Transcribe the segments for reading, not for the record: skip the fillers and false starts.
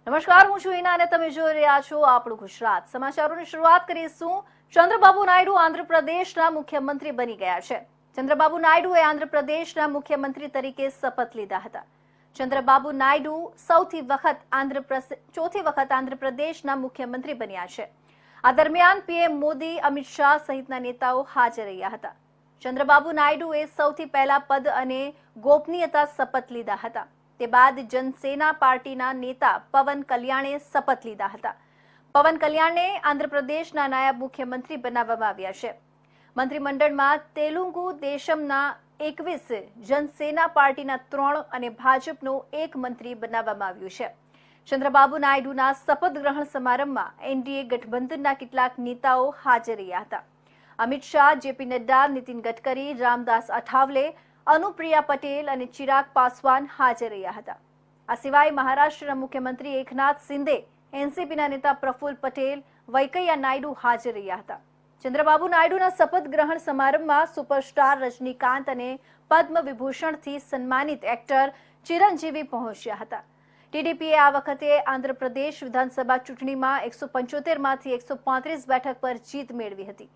નમસ્કાર, હું છું હિના અને તમે જોઈ રહ્યા છો આપણું ગુજરાત. સમાચારોની શરૂઆત કરીશું. ચંદ્રબાબુ નાયડુ આંધ્રપ્રદેશના મુખ્યમંત્રી બની ગયા છે. ચંદ્રબાબુ નાયડુએ આંધ્રપ્રદેશના મુખ્યમંત્રી તરીકે શપથ લીધા હતા. ચંદ્રબાબુ નાયડુ ચોથી વખત આંધ્રપ્રદેશના મુખ્યમંત્રી બન્યા છે. આ દરમિયાન પીએમ મોદી, અમિત શાહ સહિતના નેતાઓ હાજર રહ્યા હતા. ચંદ્રબાબુ નાયડુએ સૌથી પહેલા પદ અને ગોપનીયતા શપથ લીધા હતા. તે બાદ જનસેના પાર્ટીના નેતા પવન કલ્યાણે શપથ લીધા હતા. પવન કલ્યાણને આંધ્રપ્રદેશના નાયબ મુખ્યમંત્રી બનાવવામાં આવ્યા છે. મંત્રીમંડળમાં તેલુગુ દેશમના 21, જનસેના પાર્ટીના 3 અને ભાજપનો 1 મંત્રી બનાવવામાં આવ્યું છે. ચંદ્રબાબુ નાયડુના શપથ ગ્રહણ સમારંભમાં એનડીએ ગઠબંધનના કેટલાક નેતાઓ હાજર રહ્યા હતા. અમિત શાહ, જેપી નડ્ડા, નીતિન ગડકરી, રામદાસ અઠાવલે, અનુપ્રિયા પટેલ અને ચિરાગ પાસવાન હાજર રહ્યા હતા. આ સિવાય મહારાષ્ટ્રના મુખ્યમંત્રી એકનાથ શિંદે, એનસીપીના નેતા પ્રફુલ્લ પટેલ, વૈકૈયા નાયડુ હાજર રહ્યા હતા. ચંદ્રબાબુ નાયડુના શપથ ગ્રહણ સમારંભમાં સુપરસ્ટાર રજનીકાંત અને પદ્મ વિભૂષણથી સન્માનિત એક્ટર ચિરંજીવી પહોંચ્યા હતા. ટીડીપીએ આ વખતે આંધ્રપ્રદેશ વિધાનસભા ચૂંટણીમાં 175માંથી 135 બેઠક પર જીત મેળવી હતી.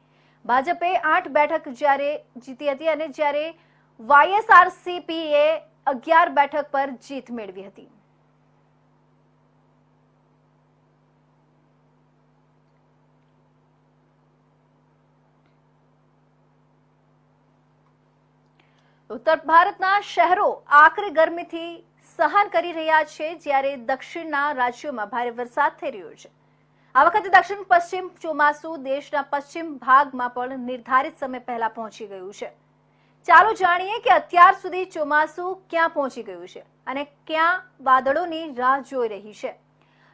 ભાજપે 8 બેઠક જીતી હતી અને જ્યારે વાયએસઆરસીપીએ 11 બેઠક પર જીત મેળવી હતી. ઉત્તર ભારતના શહેરો આકરી ગરમીથી સહન કરી રહ્યા છે, જ્યારે દક્ષિણના રાજ્યોમાં ભારે વરસાદ થઈ રહ્યો છે. આ વખતે દક્ષિણ પશ્ચિમ ચોમાસું દેશના પશ્ચિમ ભાગમાં પણ નિર્ધારિત સમય પહેલા પહોંચી ગયું છે. ચાલો જાણીએ કે અત્યાર સુધી ચોમાસું ક્યાં પહોંચી ગયું છે અને ક્યાં વાદળોની રાહ જોઈ રહી છે.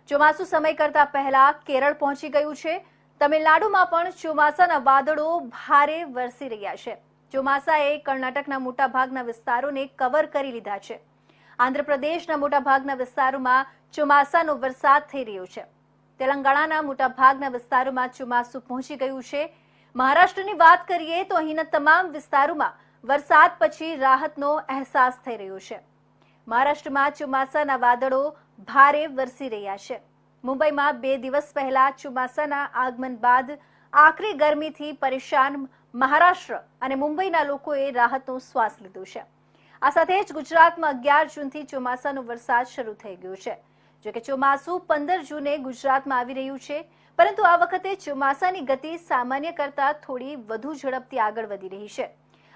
ચોમાસું સમય કરતા પહેલા કેરળ પહોંચી ગયું છે. તમિલનાડુમાં પણ ચોમાસાના વાદળો ભારે વરસી રહ્યા છે. ચોમાસાએ કર્ણાટકના મોટાભાગના વિસ્તારોને કવર કરી લીધા છે. આંધ્રપ્રદેશના મોટાભાગના વિસ્તારોમાં ચોમાસાનો વરસાદ થઈ રહ્યો છે. તેલંગાણાના મોટાભાગના વિસ્તારોમાં ચોમાસું પહોંચી ગયું છે. મહારાષ્ટ્રની વાત કરીએ તો અહીંના તમામ વિસ્તારોમાં વરસાદ પછી રાહતનો અહેસાસ થઈ રહ્યો છે. મહારાષ્ટ્રમાં ચોમાસાના વાદળો ભારે વરસી રહ્યા છે. મુંબઈમાં 2 દિવસ પહેલા ચોમાસાના આગમન બાદ આકરી ગરમીથી પરેશાન મહારાષ્ટ્ર અને મુંબઈના લોકોએ રાહતનો શ્વાસ લીધો છે. આ સાથે જ ગુજરાતમાં 11 જૂનથી ચોમાસાનો વરસાદ શરૂ થઈ ગયો છે. જોકે ચોમાસું 15 જૂને ગુજરાતમાં આવી રહ્યું છે, પરંતુ આ વખતે ચોમાસાની ગતિ સામાન્ય કરતાં થોડી વધુ ઝડપથી આગળ વધી રહી છે.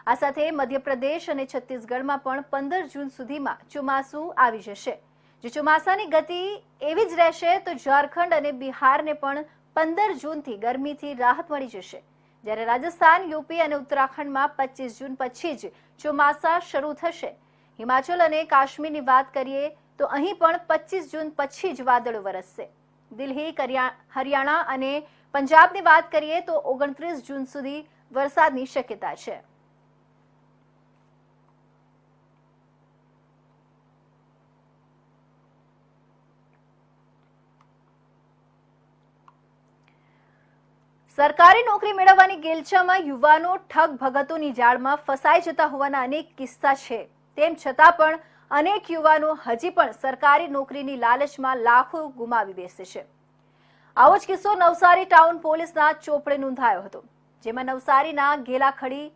આ સાથે મધ્યપ્રદેશ અને છત્તીસગઢમાં પણ 15 જૂન સુધીમાં ચોમાસું આવી જશે. જો ચોમાસાની ગતિ એવી જ રહેશે તો ઝારખંડ અને બિહારને પણ 15 જૂનથી ગરમીથી રાહત મળી જશે. જ્યારે રાજસ્થાન, યુપી અને ઉત્તરાખંડમાં 25 જૂન પછી જ ચોમાસા શરૂ થશે. હિમાચલ અને કાશ્મીરની વાત કરીએ તો અહીં પણ 25 જૂન પછી જ વાદળો વરસશે. દિલ્હી, હરિયાણા અને પંજાબની વાત કરીએ તો 29 જૂન સુધી વરસાદની શક્યતા છે. સરકારી નોકરી મેળવવાની ગેલછામાં યુવાનો ઠગ ભગતોની જાળમાં ફસાઈ જતા હોવાના અનેક કિસ્સા છે. તેમ છતાં પણ અનેક યુવાનો હજી પણ સરકારી નોકરીની લાલચમાં લાખો ગુમાવી બેસે છે. આવો જ કિસ્સો નવસારી ટાઉન પોલીસના ચોપડે નોંધાયો હતો, જેમાં નવસારીના ઘેલાખડી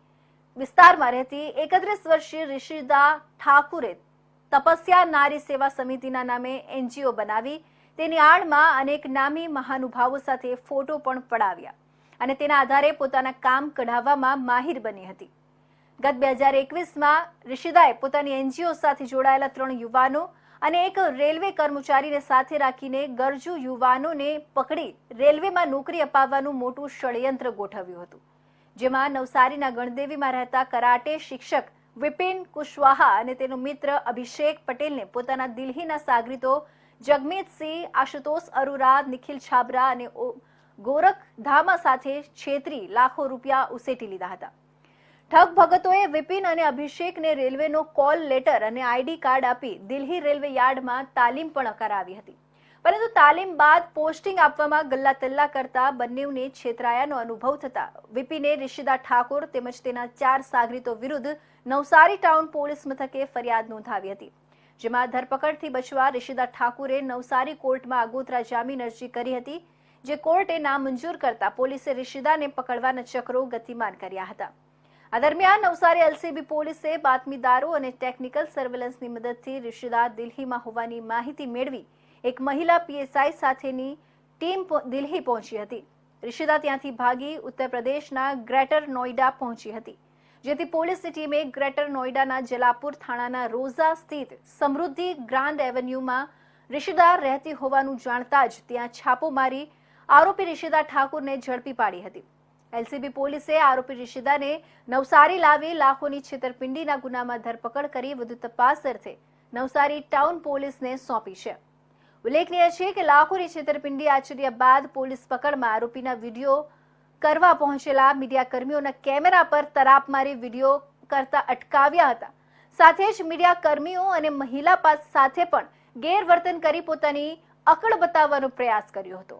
વિસ્તારમાં રહેતી 31 વર્ષીય રિશિદા ઠાકુરે તપસ્યા નારી સેવા સમિતિના નામે એનજીઓ બનાવી તેની આડમાં અનેક નામી મહાનુભાવો સાથે ફોટો પણ પડાવ્યા અને તેના આધારે પોતાના કામ કઢાવવામાં માહિર બની હતી. ગત 2021માં રિશિદાએ પોતાની એનજીઓ સાથે જોડાયેલા 3 યુવાનો અને એક રેલવે કર્મચારીને સાથે રાખીને ગરજુ યુવાનોને પકડી રેલવેમાં નોકરી અપાવવાનું મોટું ષડયંત્ર ગોઠવ્યું હતું, જેમાં નવસારીના ગણદેવીમાં રહેતા કરાટે શિક્ષક વિપિન કુશવાહા અને તેનો મિત્ર અભિષેક પટેલને પોતાના દિલ્હીના સાગરીતો જગમીતસિંહ, આશુતોષ અરોરા, નિખિલ છાબરા અને ગોરખ ધામા સાથે છેતરી લાખો રૂપિયા ઉસેટી લીધા હતા. ઠગ ભગતોએ વિપિન અને અભિષેકને રેલવેનો કોલ લેટર અને આઈડી કાર્ડ આપી દિલ્હી રેલવે યાર્ડમાં તાલીમ પણ કરાવી હતી. પરંતુ તાલીમ બાદ પોસ્ટિંગ આપવામાં ગલ્લાતલ્લા કરતા બંનેને છેતરાયાનો અનુભવ થતા વિપિને રિશિદા ઠાકોર તેમજ તેના 4 સાગરીતો વિરુદ્ધ નવસારી ટાઉન પોલીસ મથકે ફરિયાદ નોંધાવી હતી. જેમાં ધરપકડથી બચવા રિશિદા ઠાકુરે નવસારી કોર્ટમાં આગોતરા જામીન અરજી કરી હતી, જે કોર્ટે નામંજૂર કરતા પોલીસે રિશિદાને પકડવાના ચક્રો ગતિમાન કર્યા હતા. આ દરમિયાન નવસારી એલસીબી પોલીસે બાતમીદારો અને ટેકનિકલ સર્વેલન્સની મદદથી રિશિદા દિલ્હીમાં હોવાની માહિતી મેળવી એક મહિલા પીએસઆઈ સાથેની ટીમ દિલ્હી પહોંચી હતી. રિશિદા ત્યાંથી ભાગી ઉત્તર પ્રદેશના ગ્રેટર નોઈડા પહોંચી હતી, જેથી પોલીસની ટીમે ગ્રેટર નોઈડાના જલાપુર થાણાના રોઝા સ્થિત સમૃદ્ધિ ગ્રાન્ડ એવન્યુમાં રિશિદા રહેતી હોવાનું જાણતા જ ત્યાં છાપો મારી આરોપી રિશિદા ઠાકુરને ઝડપી પાડી હતી. એલસીબી પોલીસે આરોપી રિશિદાને નવસારી લાવી લાખોની છેતરપિંડીના ગુનામાં ધરપકડ કરી વધુ તપાસ અર્થે નવસારી ટાઉન પોલીસને સોંપી છે. ઉલ્લેખનીય છે કે લાખોની છેતરપિંડી આચર્યા બાદ પોલીસ પકડમાં આરોપીના વિડીયો કરવા પહોંચેલા મીડિયા કર્મીઓના કેમેરા પર તરાપ મારી વિડીયો કરતા અટકાવ્યા હતા. સાથે જ મીડિયા કર્મીઓ અને મહિલા સાથે પણ ગેરવર્તન કરી પોતાની અકળ બતાવવાનો પ્રયાસ કર્યો હતો.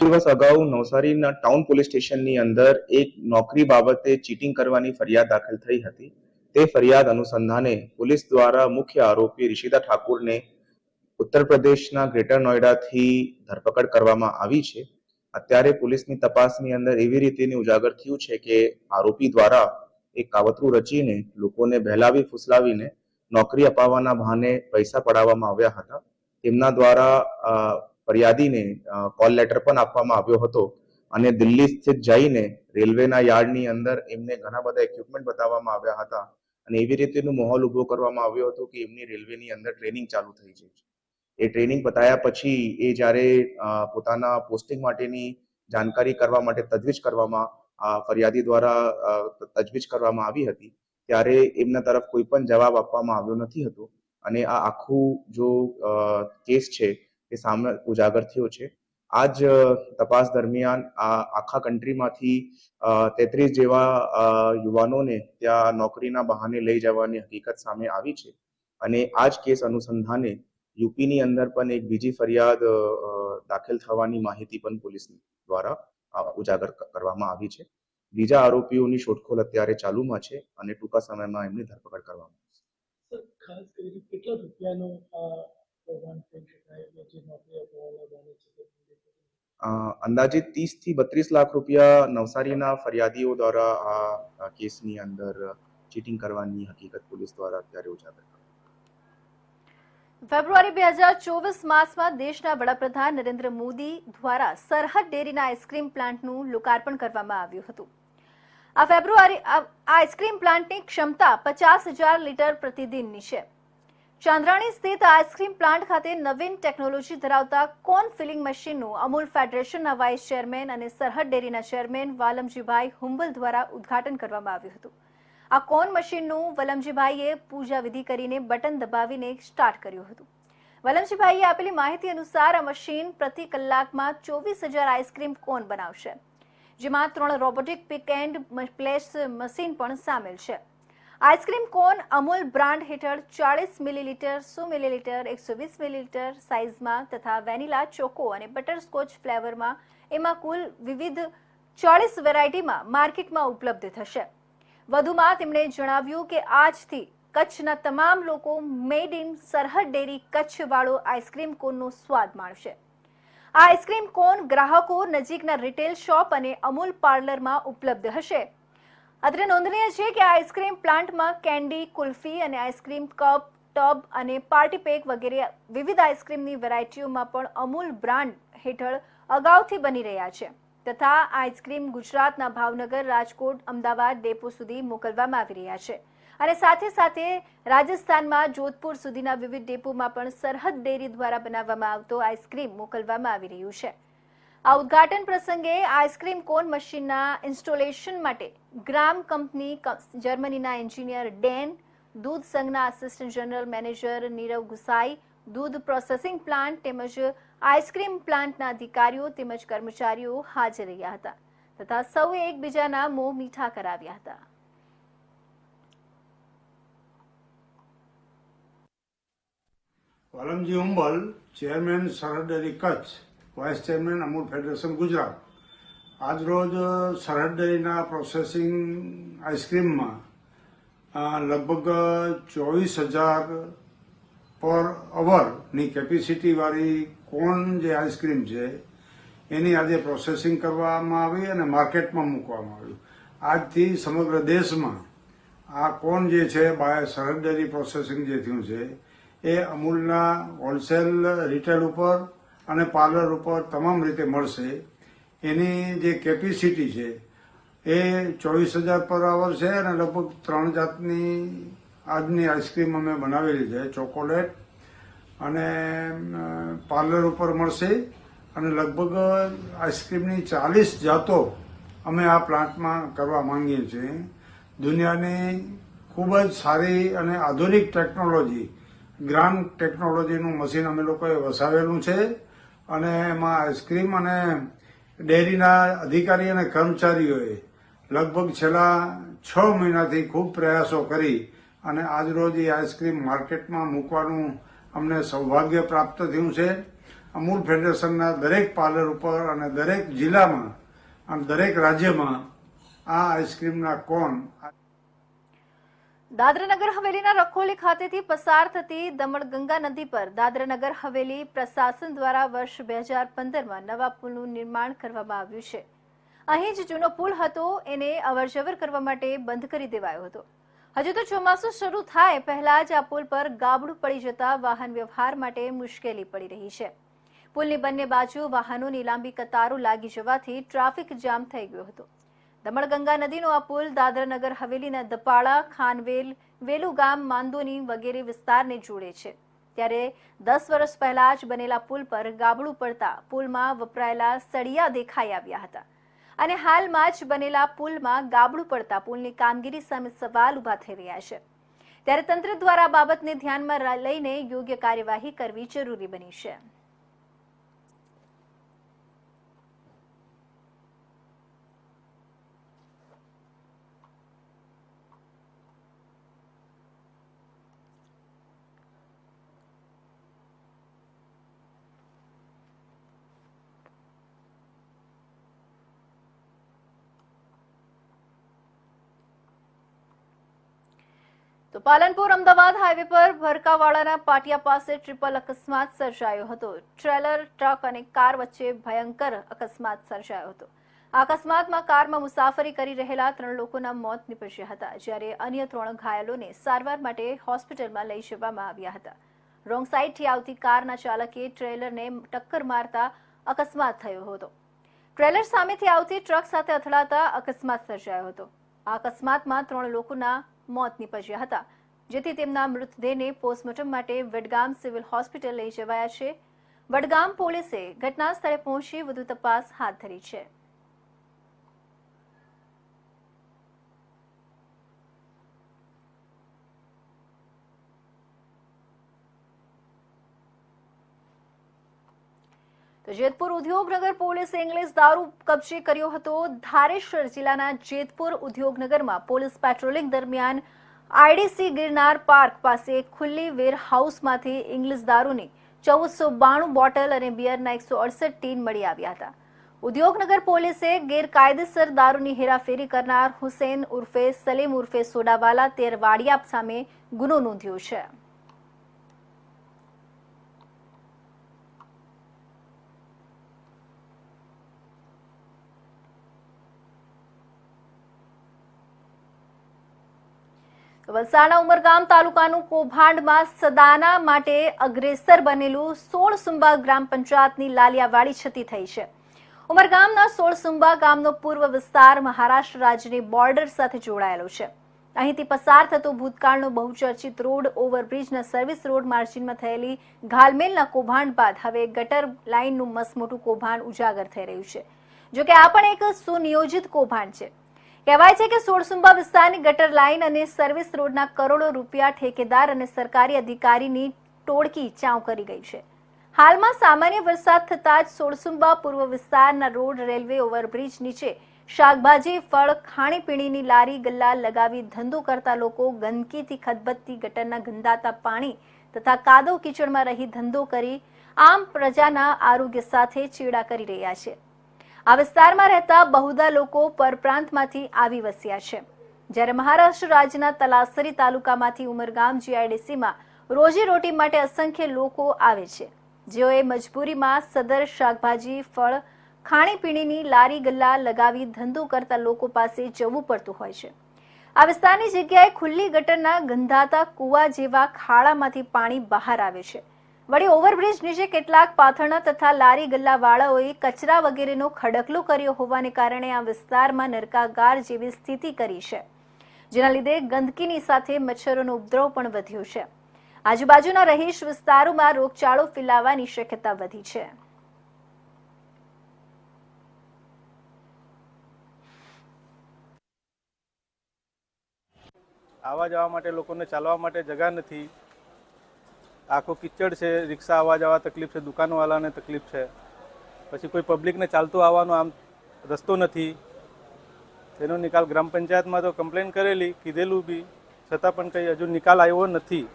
દિવસ અગાઉ નવસારીના ટાઉન પોલીસ સ્ટેશનની અંદર એક નોકરી બાબતે ચીટિંગ કરવાની ફરિયાદ દાખલ થઈ હતી. તે ફરિયાદ અનુસંધાને પોલીસ દ્વારા મુખ્ય આરોપી રિશિદા ઠાકુરને ઉત્તર પ્રદેશના ગ્રેટર નોઈડાથી ધરપકડ કરવામાં આવી છે. અત્યારે પોલીસની તપાસની અંદર એવી રીતેની ઉજાગર થયું છે કે આરોપી દ્વારા એક કાવતરું રચીને લોકોને બહેલાવી ફુસલાવીને નોકરી અપાવવાના બહાને પૈસા પડાવવામાં આવ્યા હતા. તેમના દ્વારા ફરિયાદીને કોલ લેટર પણ આપવામાં આવ્યો હતો અને દિલ્હી સ્થિત જઈને રેલવેના યાર્ડની અંદર એમને ઘણા બધા ઇક્વિપમેન્ટ બતાવવામાં આવ્યા હતા અને એવી રીતેનો માહોલ ઉભો કરવામાં આવ્યો હતો કે એમની રેલવેની અંદર ટ્રેનિંગ ચાલુ થઈ જાય છે. એ ટ્રેનિંગ પતાયા પછી એ જ્યારે પોતાના પોસ્ટિંગ માટેની જાણકારી કરવા માટે તજવીજ કરવામાં ફરિયાદી દ્વારા તજવીજ કરવામાં આવી હતી, ત્યારે એમના તરફ કોઈ પણ જવાબ આપવામાં આવ્યો નથી હતો અને આ આખું જો કેસ છે એ સામે ઉજાગર થયો છે. આ જ તપાસ દરમિયાન આ આખા કન્ટ્રીમાંથી 33 જેવા યુવાનોને ત્યાં નોકરીના બહાને લઈ જવાની હકીકત સામે આવી છે અને આ જ કેસ અનુસંધાને યુપીની અંદર પણ એક બીજી ફરિયાદ દાખલ થવાની માહિતી પણ પોલીસ દ્વારા ઉજાગર કરવામાં આવી છે. બીજા આરોપીઓની શોધખોળ અત્યારે ચાલુમાં છે અને ટૂંકા સમયમાં એમની ધરપકડ કરવામાં આવશે. ખાસ કરીને કેટલા રૂપિયાનો કૌભાંડ થઈ શકાય જે નોકરી અપાવવાના બને છે? અંદાજે 30 થી 32 લાખ રૂપિયા નવસારીના ફરિયાદીઓ દ્વારા આ કેસની અંદર ચીટિંગ કરવાની હકીકત પોલીસ દ્વારા અત્યારે ઉજાગર કરવામાં. ફેબ્રુઆરી 2024 માસમાં દેશના વડાપ્રધાન નરેન્દ્ર મોદી દ્વારા સરહદ ડેરીના આઈસ્ક્રીમ પ્લાન્ટનું લોકાર્પણ કરવામાં આવ્યું હતું. આ આઈસ્ક્રીમ પ્લાન્ટની ક્ષમતા 50,000 લીટર પ્રતિદિનની છે. ચાંદ્રાણી સ્થિત આઈસ્ક્રીમ પ્લાન્ટ ખાતે નવીન ટેકનોલોજી ધરાવતા કોર્ન ફિલિંગ મશીનનું અમૂલ ફેડરેશનના વાઇસ ચેરમેન અને સરહદ ડેરીના ચેરમેન વાલમજીભાઈ હુંબલ દ્વારા ઉદ્ઘાટન કરવામાં આવ્યું હતું. આ કોર્ન મશીનનું વલમજીભાઈએ પૂજા વિધિ કરીને બટન દબાવીને સ્ટાર્ટ કર્યું હતું. વલમજીભાઈએ આપેલી માહિતી અનુસાર આ મશીન પ્રતિ કલાકમાં 24,000 આઈસ્ક્રીમ કોન બનાવશે, જેમાં 3 robotic pick and place machine પણ સામેલ છે. આઈસ્ક્રીમ કોન અમૂલ બ્રાન્ડ હેઠળ 40 મિલીલીટર, 100 મિલીલીટર, 120 મિલીલીટર સાઇઝમાં તથા વેનીલા, ચોકો અને બટરસ્કોચ ફ્લેવરમાં એમાં કુલ વિવિધ 40 વેરાયટીમાં માર્કેટમાં ઉપલબ્ધ થશે. વધુમાં તેમણે જણાવ્યું કે આજથી કચ્છના તમામ લોકો મેડ ઇન સરહદ ડેરી કચ્છ વાળો આઈસ્ક્રીમ કોનનો સ્વાદ માણશે. આ આઈસ્ક્રીમ કોન ગ્રાહકો નજીકના રિટેલ શોપ અને અમૂલ પાર્લરમાં ઉપલબ્ધ હશે. અત્રે નોંધનીય છે કે આઈસ્ક્રીમ પ્લાન્ટમાં કેન્ડી, કુલ્ફી અને આઈસ્ક્રીમ કપ, ટબ અને પાર્ટી પેક વગેરે વિવિધ આઈસ્ક્રીમની વેરાયટીઓમાં પણ અમૂલ બ્રાન્ડ હેઠળ અગાઉથી બની રહ્યા છે તથા આઈસ્ક્રીમ ગુજરાતના ભાવનગર, રાજકોટ, અમદાવાદ ડેપો સુધી મોકલવામાં આવી રહ્યા છે અને સાથે સાથે રાજસ્થાનમાં જોધપુર સુધીના વિવિધ ડેપોમાં પણ સરહદ ડેરી દ્વારા બનાવવામાં આવતો આઈસ્ક્રીમ મોકલવામાં આવી રહ્યું છે. આ ઉદ્ઘાટન પ્રસંગે આઈસ્ક્રીમ કોન મશીનના ઇન્સ્ટોલેશન માટે ગ્રામ કંપની, જર્મનીના એન્જિનિયર ડેન, દૂધ સંઘના assistant general manager Nirav Gusai, દૂધ પ્રોસેસિંગ પ્લાન્ટ તેમજ આઈસ્ક્રીમ પ્લાન્ટના અધિકારીઓ તેમજ કર્મચારીઓ હાજર રહ્યા હતા તથા સૌએ એકબીજાના મોં મીઠા કરાવ્યા હતા. Valamji Humbal, chairman Sarhad dairy Kutch, vice chairman Amul federation Gujarat. આજરોજ સરહદ ડેરીના પ્રોસેસિંગ આઈસ્ક્રીમમાં લગભગ 24,000 પર અવરની કેપેસિટીવાળી કોન જે આઈસ્ક્રીમ છે એની આજે પ્રોસેસિંગ કરવામાં આવી અને માર્કેટમાં મૂકવામાં આવ્યું. આજથી સમગ્ર દેશમાં આ કોન જે છે સરહદ ડેરી પ્રોસેસિંગ જે થયું છે એ અમૂલના હોલસેલ રિટેલ ઉપર અને પાર્લર ઉપર તમામ રીતે મળશે. એની જે કેપેસિટી છે એ 24,000 પર અવર છે અને લગભગ 3 જાતની આજની આઈસ્ક્રીમ અમે બનાવેલી છે. ચોકોલેટ અને પાર્લર ઉપર મળશે અને લગભગ આઈસ્ક્રીમની 40 જાતો અમે આ પ્લાન્ટમાં કરવા માંગીએ છીએ. દુનિયાની ખૂબ જ સારી અને આધુનિક ટેકનોલોજી ગ્રાન્ડ ટેકનોલોજીનું મશીન અમે લોકોએ વસાવેલું છે અને એમાં આઈસ્ક્રીમ અને ડેરીના અધિકારી અને કર્મચારીઓએ લગભગ છેલ્લા 6 મહિનાથી ખૂબ પ્રયાસો કરી અને આજરોજ એ આઈસ્ક્રીમ માર્કેટમાં મૂકવાનું અમને સૌભાગ્ય પ્રાપ્ત થયું છે. અમૂલ ફેડરેશનના દરેક પાર્લર ઉપર અને દરેક જિલ્લામાં અને દરેક રાજ્યમાં આ આઈસ્ક્રીમના કોન. દાદરાનગર હવેલીના રખોલી ખાતેથી પસાર થતી દમણગંગા નદી પર દાદરાનગર હવેલી પ્રશાસન દ્વારા વર્ષ 2015માં નવા પુલનું નિર્માણ કરવામાં આવ્યું છે. અહીં જ જૂનો પુલ હતો એને અવરજવર કરવા માટે બંધ કરી દેવાયો હતો. હજુ તો ચોમાસું શરૂ થાય પહેલા જ આ પુલ પર ગાબડું પડી જતા વાહન વ્યવહાર માટે મુશ્કેલી પડી રહી છે. પુલની બંને બાજુ વાહનોની લાંબી કતારો લાગી જવાથી ટ્રાફિક જામ થઈ ગયો હતો. દમણગંગા નદીનો આ પુલ દાદરાનગર હવેલીના દપાડા, ખાનવેલ, વેલુગામ, માંદોની વગેરે વિસ્તારને જોડે છે. ત્યારે 10 વર્ષ પહેલા જ બનેલા પુલ પર ગાબડું પડતા પુલમાં વપરાયેલા સળિયા દેખાઈ આવ્યા હતા અને હાલમાં જ બનેલા પુલમાં ગાબડું પડતા પુલની કામગીરી સામે સવાલ ઉભા થઈ રહ્યા છે. ત્યારે તંત્ર દ્વારા આ બાબતને ધ્યાનમાં લઈને યોગ્ય કાર્યવાહી કરવી જરૂરી બની છે. તો પાલનપુર અમદાવાદ હાઈવે પર ભરકાવાડાના પાટિયા પાસે ટ્રિપલ અકસ્માત સર્જાયો હતો. ટ્રેલર, ટ્રક અને કાર વચ્ચે ભયંકર અકસ્માત સર્જાયો હતો. આ અકસ્માતમાં કારમાં મુસાફરી કરી રહેલા 3 લોકોના મોત નીપજ્યા હતા, જ્યારે અન્ય 3 ઘાયલોને સારવાર માટે હોસ્પિટલમાં લઈ જવામાં આવ્યા હતા. રોંગ સાઈડથી આવતી કારના ચાલકે ટ્રેલરને ટક્કર મારતા અકસ્માત થયો હતો. ટ્રેલર સામેથી આવતી ટ્રક સાથે અથડાતા અકસ્માત સર્જાયો હતો. આ અકસ્માતમાં 3 લોકોના મોત નીપજ્યા હતા, જેથી તેમના મૃતદેહને પોસ્ટમોર્ટમ માટે વડગામ સિવિલ હોસ્પિટલ લઈ જવાયા છે. વડગામ પોલીસે ઘટના સ્થળે પહોંચી વધુ તપાસ હાથ ધરી છે. તો જેતપુર ઉદ્યોગનગર પોલીસે ઇંગ્લિશ દારૂ કબજે કર્યો હતો. ધારેશ્વર જિલ્લાના જેતપુર ઉદ્યોગનગરમાં પોલીસ પેટ્રોલિંગ દરમિયાન આઈડીસી ગિરનાર પાર્ક પાસે ખુલ્લી વેર હાઉસમાંથી ઇંગ્લિશ દારૂની 1492 બોટલ અને બિયરના 168 ટીન મળી આવ્યા હતા. ઉદ્યોગનગર પોલીસે ગેરકાયદેસર દારૂની હેરાફેરી કરનાર હુસેન ઉર્ફે સલીમ ઉર્ફે સોડાવાલા તેરવાડિયા સામે ગુનો નોંધ્યો છે. વલસાડના ઉમરગામ તાલુકાનું કૌભાંડમાં સદાના માટે અગ્રેસર બનેલું સોળસુંબા ગ્રામ પંચાયતની લાલિયાવાડી છતી થઈ છે. ઉમરગામના સોળસુંબા ગામનો પૂર્વ વિસ્તાર મહારાષ્ટ્ર રાજ્યની બોર્ડર સાથે જોડાયેલો છે. અહીંથી પસાર થતો ભૂતકાળનો બહુચર્ચિત રોડ ઓવરબ્રિજના સર્વિસ રોડ માર્જિનમાં થયેલી ઘાલમેલના કૌભાંડ બાદ હવે ગટર લાઇનનું મસમોટું કૌભાંડ ઉજાગર થઈ રહ્યું છે. જોકે આ પણ એક સુનિયોજિત કૌભાંડ છે. કહેવાય છે કે સોળસુંબા વિસ્તારની ગટર લાઇન અને સર્વિસ રોડના કરોડો રૂપિયા ઠેકેદાર અને સરકારી અધિકારીની ટોળકી ચાઉ કરી ગઈ છે. હાલમાં સામાન્ય વરસાદ થતાં જ સોળસુંબા પૂર્વ વિસ્તારના રોડ રેલવે ઓવરબ્રિજ નીચે શાકભાજી, ફળ, ખાણીપીણીની લારી ગલ્લા લગાવી ધંધો કરતા લોકો ગંદકીથી ખદબદતી ગટરના ગંદાતા પાણી તથા કાદવ કીચડમાં રહી ધંધો કરી આમ પ્રજાના આરોગ્ય સાથે ચેડા કરી રહ્યા છે. આ વિસ્તારમાં રહેતા બહુદા લોકો પરપ્રાંતમાંથી આવી વસ્યા છે, જ્યારે મહારાષ્ટ્ર રાજ્યના તલાસરી તાલુકામાંથી ઉમરગામ જીઆઈડીસીમાં રોજીરોટી માટે અસંખ્ય લોકો આવે છે, જેઓએ મજબૂરીમાં સદર શાકભાજી, ફળ, ખાણીપીણીની લારી ગલ્લા લગાવી ધંધો કરતા લોકો પાસે જવું પડતું હોય છે. આ વિસ્તારની જગ્યાએ ખુલ્લી ગટરના ગંધાતા કૂવા જેવા ખાડામાંથી પાણી બહાર આવે છે. વળી ઓવરબ્રિજ નીચે કેટલાક પાથરણા તથા લારી ગલ્લાવાળાઓએ કચરા વગેરેનો ખડકલો કર્યો હોવાને કારણે આ વિસ્તારમાં નરકાગાર જેવી સ્થિતિ કરી છે, જેના લીધે ગંદકીની સાથે મચ્છરોનો ઉપદ્રવ પણ વધ્યો છે. આજુબાજુના રહીશ વિસ્તારોમાં રોગચાળો ફેલાવાની શક્યતા વધી છે. આવવા જવા માટે લોકોને ચાલવા માટે જગા નથી, આખો કિચડ છે, રિક્ષા આવવા જવા તકલીફ છે, દુકાનવાળાને તકલીફ છે, પછી કોઈ પબ્લિકને ચાલતું આવવાનો આમ રસ્તો નથી. તેનો નિકાલ ગ્રામ પંચાયતમાં તો કમ્પ્લેન કરેલી, કીધેલું બી, છતાં પણ કંઈ હજુ નિકાલ આવ્યો નથી.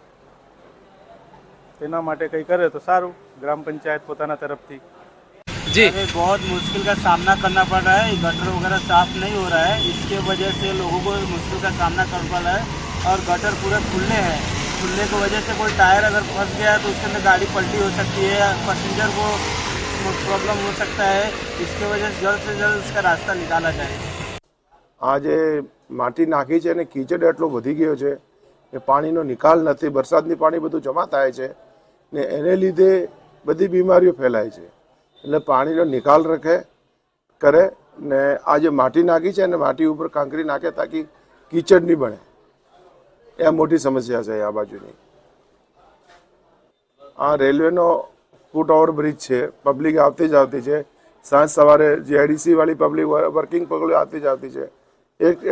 તેના માટે કંઈ કરે તો સારું ગ્રામ પંચાયત પોતાના તરફથી. जी बहुत मुश्किल का सामना करना पड़ रहा है, गटर वगैरह साफ नहीं हो रहा है, इसके वजह से लोगों को मुश्किल का सामना करना पड़ रहा है और गटर पूरे खुले हैं. खुलने की वजह से कोई टायर अगर फंस गया तो उसके अंदर गाड़ी पलटी हो सकती है, पैसेंजर को प्रॉब्लम हो सकता है. इसके वजह से जल्द इसका रास्ता निकाला जाए. આ જે માટી નાખી છે અને કીચડ એટલો વધી ગયો છે કે પાણીનો નિકાલ નથી. વરસાદની પાણી બધું જમા થાય છે ને એને લીધે બધી બીમારીઓ ફેલાય છે. એટલે પાણીનો નિકાલ કરે ને આ જે માટી નાખી છે અને માટી ઉપર કાંકરી નાખે તાકી કીચડ નહીં બને. એ મોટી સમસ્યા છે આ બાજુની. આ રેલવેનો ફૂટ ઓવરબ્રિજ છે, પબ્લિક આવતી જ આવતી છે. સાંજ સવારે જીઆઈડીસી વાળી પબ્લિક વર્કિંગ પબ્લિક આવતી જ આવતી છે.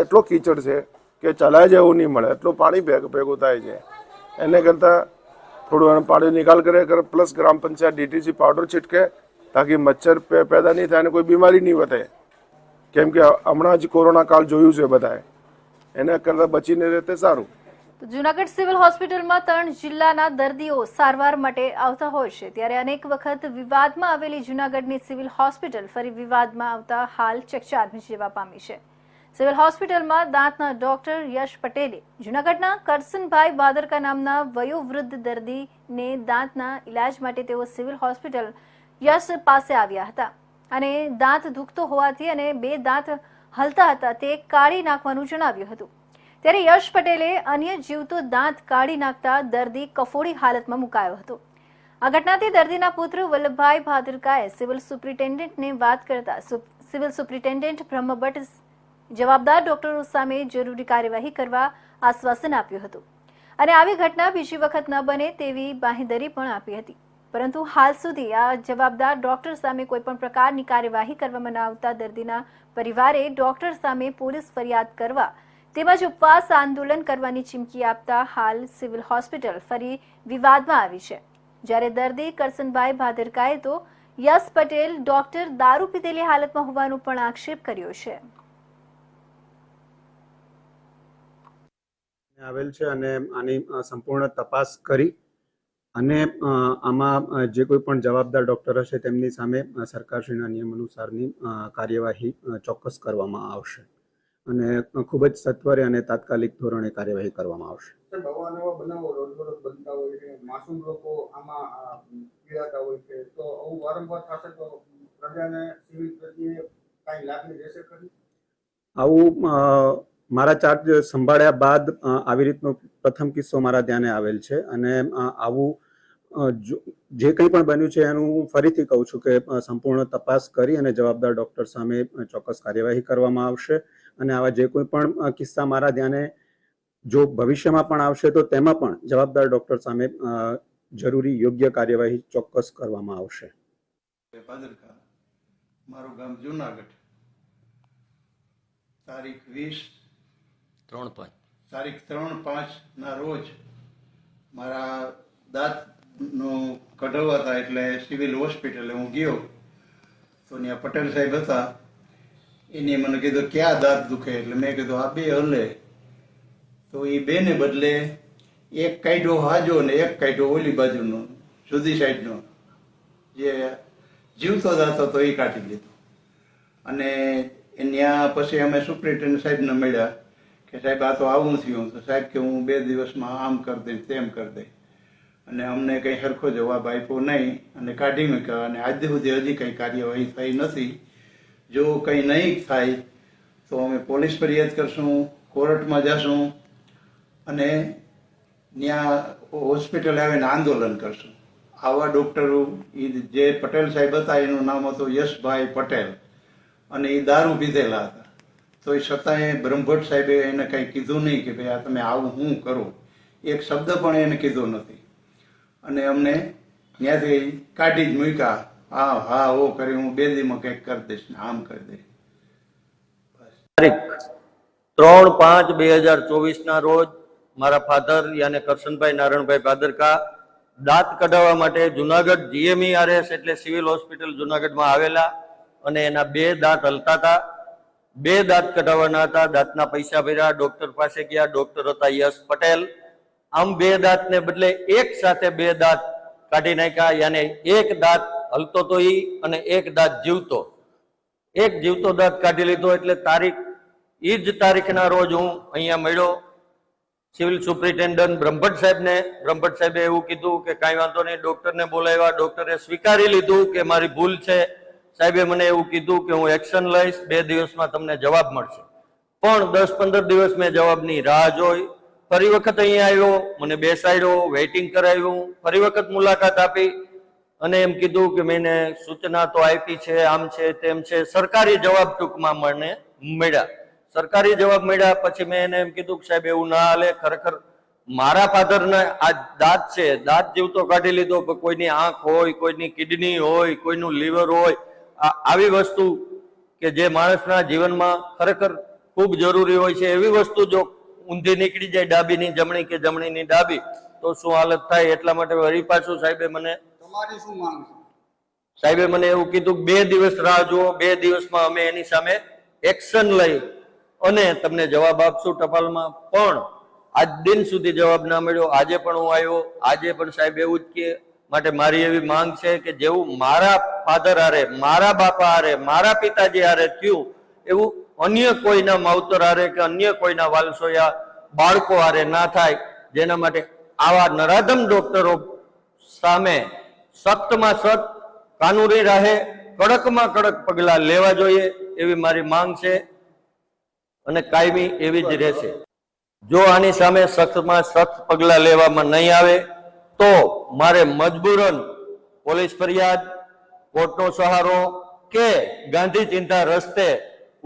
એટલો કીચડ છે કે ચલાય જેવું નહીં મળે, એટલું પાણી ભેગું થાય છે. એને કરતાં થોડું પાણી નિકાલ કરે પ્લસ ગ્રામ પંચાયત ડીટીસી પાવડર છિટકે તાકી મચ્છર પેદા નહીં થાય અને કોઈ બીમારી નહીં વધે. કેમ કે હમણાં જ કોરોના કાળ જોયું છે બધાએ, એના કરતાં બચીને રહે તે સારું. જૂનાગઢ સિવિલ હોસ્પિટલમાં 3 જિલ્લાના દર્દીઓ સારવાર માટે આવતા હોય છે, ત્યારે અનેક વખત વિવાદમાં આવેલી જૂનાગઢની સિવિલ હોસ્પિટલ ફરી વિવાદમાં આવતા હાલ ચકચાર મચવા પામી છે. સિવિલ હોસ્પિટલમાં દાંતના ડોક્ટર યશ પટેલે જૂનાગઢના કરસનભાઈ ભાદરકા નામના વયોવૃદ્ધ દર્દીને દાંતના ઇલાજ માટે તેઓ સિવિલ હોસ્પિટલ યશ પાસે આવ્યા હતા અને દાંત દુખતો હોવાથી અને 2 દાંત હલતા હતા તે કાઢી નાખવાનું જણાવ્યું હતું. ત્યારે યશ પટેલે અન્ય જીવતો દાંત કાઢી નાખતા દર્દી કફોડી હાલતમાં મુકાયો હતો. આ ઘટનાથી દર્દીના પુત્ર વલ્લભભાઈ ભાદરકાએ સિવિલ સુપ્રિન્ટેન્ડન્ટને વાત કરતા સિવિલ સુપ્રિન્ટેન્ડન્ટ બ્રહ્મભટ્ટ જવાબદાર ડોક્ટરો સામે જરૂરી કાર્યવાહી કરવા આશ્વાસન આપ્યું હતું અને આવી ઘટના બીજી વખત ન બને તેવી બાંહેધરી પણ આપી હતી. પરંતુ હાલ સુધી આ જવાબદાર ડોક્ટર સામે કોઈપણ પ્રકારની કાર્યવાહી કરવામાં ન આવતા દર્દીના પરિવારે ડોક્ટર સામે પોલીસ ફરિયાદ કરવા તેમજ ઉપવાસ આંદોલન કરવાની ચીમકી આપતા હાલ સિવિલ હોસ્પિટલ ફરી વિવાદમાં આવી છે. જ્યારે દર્દી કરસનભાઈ ભાદરકાએ તો યશ પટેલ ડોક્ટર દારૂ પીધેલી હાલતમાં હોવાનો પણ આક્ષેપ કર્યો છે. આવેલ છે અને આની સંપૂર્ણ તપાસ કરી અને આમાં જે કોઈ પણ જવાબદાર ડોક્ટર હશે તેમની સામે સરકારશ્રીના નિયમ અનુસારની કાર્યવાહી ચોક્કસ કરવામાં આવશે અને ખૂબ જ સત્વરે અને તાત્કાલિક ધોરણે કાર્યવાહી કરવામાં આવશે. નવા બનાવો રોજબરોજ બનતા હોય છે, માસૂમ લોકો આમાં પીડાતા હોય છે, તો આવું વારંવાર થશે તો પ્રજાને સિવિલ પ્રત્યે કાંઈ લાગણી રહેશે ખરી? આવું મારા ચાર્જ સંભાળ્યા બાદ આવી રીતનો પ્રથમ કિસ્સો મારા ધ્યાને આવેલ છે અને આવું જે કંઈ પણ બન્યું છે એનું હું ફરીથી કહું છું કે સંપૂર્ણ તપાસ કરી અને જવાબદાર ડોક્ટર સામે ચોક્કસ કાર્યવાહી કરવામાં આવશે અને આવા જે કોઈ પણ કિસ્સા મારા ધ્યાને જો ભવિષ્યમાં પણ આવશે તો તેમાં પણ જવાબદાર ડોક્ટર સામે જરૂરી યોગ્ય કાર્યવાહી ચોક્કસ કરવામાં આવશે. ભાદરકા, મારું ગામ જૂનાગઢ. તારીખ 3/5 ના રોજ મારા દાંતનો કઢાવા હતા એટલે સિવિલ હોસ્પિટલે હું ગયો તો ત્યાં પટેલ સાહેબ હતા. એને મને કીધું ક્યાં દાંત દુખે, એટલે મેં કીધું આ 2 હલે. તો એ 2 ને બદલે એક કાઢ્યો હાજો ને એક કાઢ્યો ઓલી બાજુનો જુદી સાઈડનો જે જીવતો દાંત હતો એ કાઢી લીધો. અને ત્યાં પછી અમે સુપ્રિન્ટેન્ડન્ટ સાહેબને મળ્યા કે સાહેબ આ તો આવું થયું. તો સાહેબ કે હું 2 દિવસમાં આમ કરી દઈશ તેમ કરી દઈશ, અને અમને કંઈ સરખો જવાબ આપ્યો નહીં અને કાઢી મૂક્યા. અને આજ સુધી હજી કંઈ કાર્યવાહી થઈ નથી. જો કંઈ નહીં થાય તો અમે પોલીસ ફરિયાદ કરશું, કોર્ટમાં જશું અને ત્યાં હોસ્પિટલ આવીને આંદોલન કરશું. આવા ડૉક્ટરો જે પટેલ સાહેબ હતા એનું નામ હતું યશભાઈ પટેલ, અને એ દારૂ પીધેલા હતા. તો એ છતાંય બ્રહ્મભટ્ટ સાહેબે એને કંઈ કીધું નહીં કે ભાઈ આ તમે આવું હું કરો, એક શબ્દ પણ એને કીધો નથી. અને અમને ત્યાંથી કાઢી જ મૂક્યા. હા હા ઓ કરી હું 2 દીમાં કંઈક કરી દઈશ ને આમ કરી દઈશ. તારીખ 3/5/2024 રોજ મારા ફાધર યાને કરશનભાઈ નારાયણભાઈ ભાદરકા દાંત કઢાવવા માટે જુનાગઢ GMERS એટલે સિવિલ હોસ્પિટલ જુનાગઢમાં આવેલા, અને એના 2 દાંત હલતા હતા. 2 દાંત કઢાવવાના હતા. દાંતના પૈસા ભર્યા, ડોક્ટર પાસે ગયા. ડોક્ટર હતા યશ પટેલ. આમ 2 દાંતને બદલે એક સાથે 2 દાંત કાઢી નાખ્યા. યાને એક દાંત હલતો તો અને એક દાંત જીવતો. એક જીવતો દાંત કાઢી લીધો. એટલે એ જ તારીખના રોજ હું અહીંયા મળ્યો સિવિલ સુપ્રિન્ટેન્ડન્ટ બ્રહ્મભટ્ટ સાહેબને. બ્રહ્મભટ્ટ સાહેબે એવું કીધું કે કાંઈ વાંધો નહીં. ડોક્ટરને બોલાવ્યા. ડોક્ટરે સ્વીકારી લીધું કે મારી ભૂલ છે. સાહેબે મને એવું કીધું કે હું એક્શન લઈશ, 2 દિવસમાં તમને જવાબ મળશે. પણ 10-15 દિવસ મેં જવાબની રાહ જોઈ. ફરી વખત અહીંયા આવ્યો, મને બેસાડ્યો, વેઇટિંગ કરાવ્યું. ફરી વખત મુલાકાત આપી અને એમ કીધું કે મેં સૂચના તો આપી છે, આમ છે તેમ છે. સરકારી જવાબ ટૂંકમાં મને મળ્યા. સરકારી જવાબ મળ્યા પછી મેં એને એમ કીધું કે સાહેબ એવું ના હાલે. ખરેખર મારા ફાધરને આ દાંત છે, દાંત જીવતો કાઢી લીધો, પણ કોઈની આંખ હોય, કોઈની કિડની હોય, કોઈનું લીવર હોય, આવી વસ્તુ કે જે માણસના જીવનમાં ખરેખર ખૂબ જરૂરી હોય છે, એવી વસ્તુ જો ઊંધી નીકળી જાય, ડાબીની જમણી કે જમણીની ડાબી, તો શું હાલત થાય. એટલા માટે વળી પાછું સાહેબે મને એવું કીધું 2 દિવસ રાહ જુઓ, 2 દિવસમાં અમે એની સામે એક્શન લઈ અને તમને જવાબ આપશું ટપાલમાં. પણ આજ દિન સુધી જવાબ ના મળ્યો. આજે પણ હું આવ્યો, આજે પણ સાહેબ એવું જ કે માટે મારી એવી માંગ છે કે જેવું મારા ફાધર હારે, મારા બાપા હારે, મારા પિતાજી હારે થયું, એવું અન્ય કોઈના માવતર હારે કે અન્ય કોઈના વાલસોયા બાળકો હારે ના થાય. જેના માટે આવા નરાધમ ડોક્ટરો સામે સખ્તમાં સખ્ત કાનૂની રાહે કડકમાં કડક પગલા લેવા જોઈએ એવી મારી માંગ છે, અને કાયમી એવી જ રહેશે. જો આની સામે સખ્તમાં સખ્ત પગલા લેવામાં નહીં આવે તો મારે મજબૂરન પોલીસ ફરિયાદ, કોર્ટનો સહારો કે ગાંધી ચિંતા રસ્તે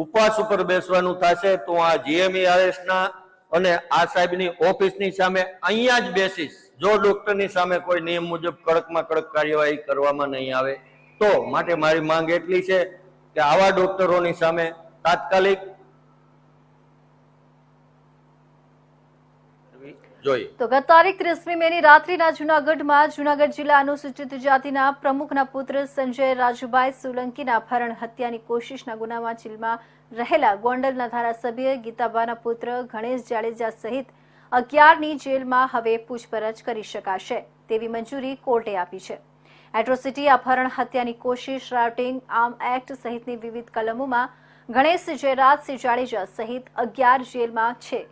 ઉપવાસ ઉપર બેસવાનું થશે. તો આ GMERS ના અને આ સાહેબની ઓફિસની સામે અહીંયા જ બેસીશ જો ડોક્ટરની સામે કોઈ નિયમ મુજબ કડકમાં કડક કાર્યવાહી કરવામાં નહીં આવે તો. માટે મારી માંગ એટલી છે કે આવા ડોક્ટરોની સામે તાત્કાલિક જોઈએ. તો ગત તારીખ 30મી મેની રાત્રિના જૂનાગઢમાં જૂનાગઢ જિલ્લા અનુસૂચિત જાતિના પ્રમુખના પુત્ર સંજય રાજુભાઈ સોલંકીના અપહરણ હત્યાની કોશિશના ગુનામાં જેલમાં રહેલા ગોંડલના ધારાસભ્ય ગીતાબાના પુત્ર ગણેશ જાડેજા સહિત 11ની જેલમાં હવે પૂછપરછ કરી શકાશે તેવી મંજૂરી કોર્ટે આપી છે. એટ્રોસિટી, અપહરણ, હત્યાની કોશિશ, રાયોટિંગ, આર્મ એક્ટ સહિતની વિવિધ કલમોમાં ગણેશ જયરાજસિંહ જાડેજા સહિત 11 જેલમાં છે.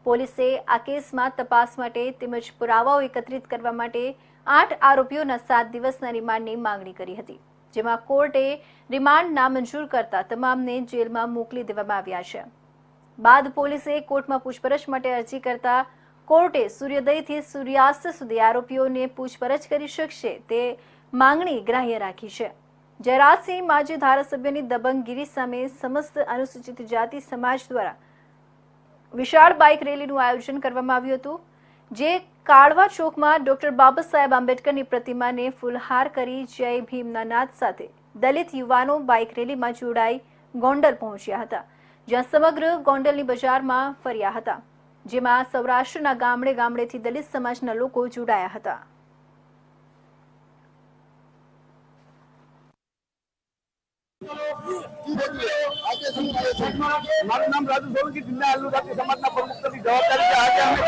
પોલીસે આ કેસમાં તપાસ માટે તેમજ પુરાવાઓ એકત્રિત કરવા માટે 8 આરોપીઓના 7 દિવસના રિમાન્ડની માંગણી કરી હતી, જેમાં કોર્ટે રિમાન્ડ નામંજૂર કરતા તમામને જેલમાં મોકલી દેવામાં આવ્યા છે. બાદ પોલીસે કોર્ટમાં પૂછપરછ માટે અરજી કરતા કોર્ટે સૂર્યોદયથી સૂર્યાસ્ત સુધી આરોપીઓને પૂછપરછ કરી શકશે તે માંગણી ગ્રાહ્ય રાખી છે. જયરાજસિંહ માજી ધારાસભ્યની દબંગગીરી સામે સમસ્ત અનુસૂચિત જાતિ સમાજ દ્વારા વિશાળ બાઇક રેલીનું આયોજન કરવામાં આવ્યું હતું, જે કાળવા ચોકમાં ડોક્ટર બાબા સાહેબ આંબેડકરની પ્રતિમાને ફૂલહાર કરી જય ભીમના નાદ સાથે દલિત યુવાનો બાઇક રેલીમાં જોડાઈ ગોંડલ પહોંચ્યા હતા, જ્યાં સમગ્ર ગોંડલની બજારમાં ફર્યા હતા, જેમાં સૌરાષ્ટ્રના ગામડે ગામડેથી દલિત સમાજના લોકો જોડાયા હતા. મારું નામ રાજુ સોલંકી, જિલ્લા અનુસૂચિત સમાજના પ્રમુખની જવાબદારી છે. આજે અમે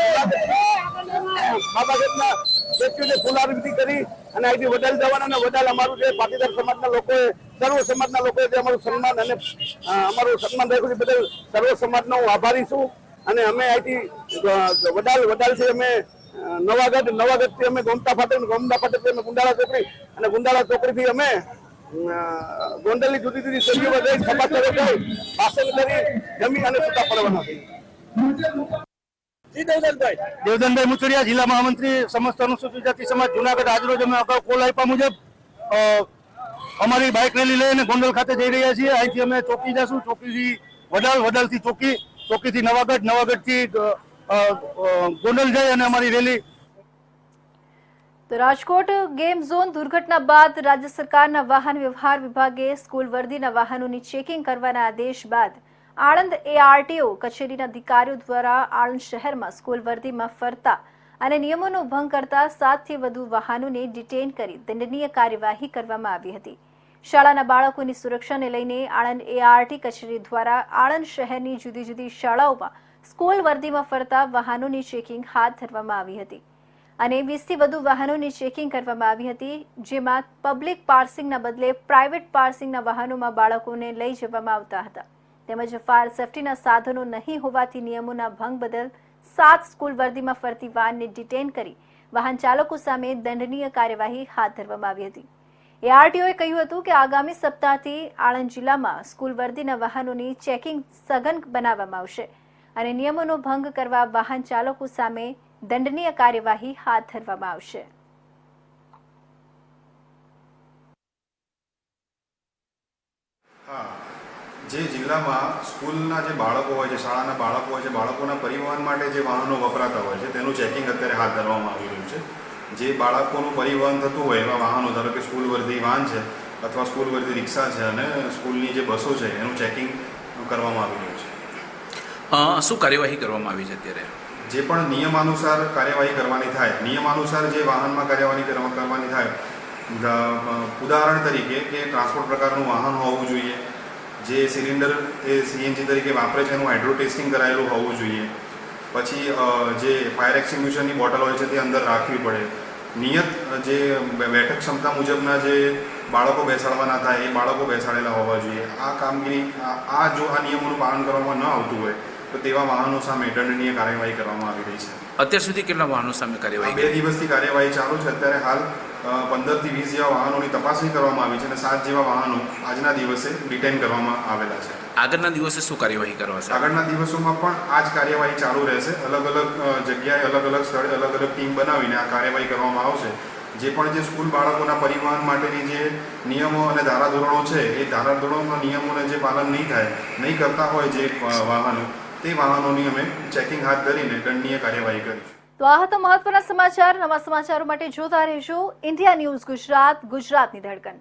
બાબા સાહેબના સ્ટેચ્યુને ફૂલહાર વિધિ કરી અને અહીંથી વડાલ જવાના અને વડાલ અમારું જે પાટીદાર સમાજના લોકોએ સર્વ સમાજના લોકોએ જે અમારું સન્માન અને અમારું સન્માન રાખ્યું છે બદલ સર્વ સમાજનો હું આભારી છું. અને અમે અહીંથી વડાલથી અમે નવાગઢથી અમે ગોમતા ફાટકથી અમે ગુંડાળા ચોકડી અને ગુંડાળા ચોકડીથી અમે ગોંડલની જુદી જુદી શેરીઓ જઈ સમાચારો જઈ ભાષણ કરી જમી અને છૂટા પડવાના છે. દેવધનભાઈ મુચડિયા, જિલ્લા મહામંત્રી સમસ્ત અનુસૂચિત જાતિ સમાજ જુનાગઢ. આજરોજ અમે અગાઉ કોલ આપ્યા મુજબ અમારી બાઇક રેલી લઈને ગોંડલ ખાતે જઈ રહ્યા છીએ. અહીંથી અમે ચોકી જશું, ચોકીથી વડાલથી ચોકીથી નવાગઢથી ગોંડલ જઈ અને અમારી રેલી. તો રાજકોટ ગેમ ઝોન દુર્ઘટના બાદ રાજ્ય સરકારના વાહન વ્યવહાર વિભાગે સ્કૂલ વર્દીના વાહનોની ચેકિંગ કરવાના આદેશ બાદ આણંદ ARTO કચેરીના અધિકારીઓ દ્વારા આણંદ શહેરમાં સ્કૂલ વર્દીમાં ફરતા અને નિયમોનો ભંગ કરતા 7 થી વધુ વાહનોને ડિટેઇન કરી દંડનીય કાર્યવાહી કરવામાં આવી હતી. શાળાના બાળકોની સુરક્ષાને લઈને આણંદ ART કચેરી દ્વારા આણંદ શહેરની જુદી જુદી શાળાઓમાં સ્કૂલ વર્દીમાં ફરતા વાહનોની ચેકિંગ હાથ ધરવામાં આવી હતી અને 20 થી વધુ વાહનોની ચેકિંગ કરવામાં આવી હતી, જેમાં પબ્લિક પાર્સિંગના બદલે પ્રાઇવેટ પાર્સિંગના વાહનોમાં બાળકોને લઈ જવામાં આવતા હતા. તેમજ ફાયર સેફટીના સાધનો નહીં હોવાથી નિયમોના ભંગ બદલ 7 સ્કૂલ વર્દીમાં ફરતી વાનને ડિટેઇન કરી વાહન ચાલકો સામે દંડનીય કાર્યવાહી હાથ ધરવામાં આવી હતી. ARTOએ કહ્યું હતું કે આગામી સપ્તાહથી આણંદ જિલ્લામાં સ્કૂલ વર્દીના વાહનોની ચેકિંગ સઘન બનાવવામાં આવશે અને નિયમોનો ભંગ કરવા વાહન ચાલકો સામે દંડનીય કાર્યવાહી હાથ ધરવામાં આવશે. જે જિલ્લામાં સ્કૂલના જે બાળકો હોય છે, શાળાના બાળકો હોય છે, બાળકોના પરિવહન માટે જે વાહનો વપરાતા હોય છે તેનું ચેકિંગ અત્યારે હાથ ધરવામાં આવી રહ્યું છે. જે બાળકોનું પરિવહન થતું હોય એવા વાહનો, ધારો કે સ્કૂલ વર્દી વાન છે અથવા સ્કૂલ વર્દી રિક્ષા છે અને સ્કૂલની જે બસો છે એનું ચેકિંગ કરવામાં આવી રહ્યું છે. શું કાર્યવાહી કરવામાં આવી છે અત્યારે? જે પણ નિયમાનુસાર કાર્યવાહી કરવાની થાય, નિયમાનુસાર જે વાહનમાં કાર્યવાહી કરવાની થાય, ઉદાહરણ તરીકે કે ટ્રાન્સપોર્ટ પ્રકારનું વાહન હોવું જોઈએ, જે સિલિન્ડર એ CNG તરીકે વાપરે છે એનું હાઇડ્રો ટેસ્ટિંગ કરાયેલું હોવું જોઈએ, પછી જે ફાયર એક્સ્ટિંગ્વિશરની બોટલ હોય છે તે અંદર રાખવી પડે, નિયત જે બેઠક ક્ષમતા મુજબના જે બાળકો બેસાડવાના થાય એ બાળકો બેસાડેલા હોવા જોઈએ. આ કામગીરી જો આ નિયમોનું પાલન કરવામાં ન આવતું હોય તો તેવા વાહનો સામે દંડનીય કાર્યવાહી કરવામાં આવી રહી છે. અત્યાર સુધી કેટલા વાહનો સામે કાર્યવાહી? 2 દિવસથી કાર્યવાહી ચાલુ છે. અત્યારે હાલ 15 થી 20 જેવા વાહનોની તપાસણી કરવામાં આવી છે અને 7 જેવા વાહનો આજના દિવસે ડિટેઇન કરવામાં આવેલા છે. આગળના દિવસે શું કાર્યવાહી કરવાશે? આગળના દિવસોમાં પણ આ જ કાર્યવાહી ચાલુ રહેશે. અલગ અલગ જગ્યાએ, અલગ અલગ સ્થળે અલગ અલગ ટીમ બનાવીને આ કાર્યવાહી કરવામાં આવશે. જે પણ જે સ્કૂલ બાળકોના પરિવહન માટેની જે નિયમો અને ધારાધોરણો છે એ ધારાધોરણોના નિયમોને જે પાલન નહીં કરતા હોય જે વાહનો, તે વાહનોની અમે ચેકિંગ હાથ ધરીને દંડનીય કાર્યવાહી કરીશું. તો આ હતા મહત્વના સમાચાર. નવા સમાચારો માટે જોતા રહેજો ઇન્ડિયા ન્યૂઝ ગુજરાત, ગુજરાતની ધડકન.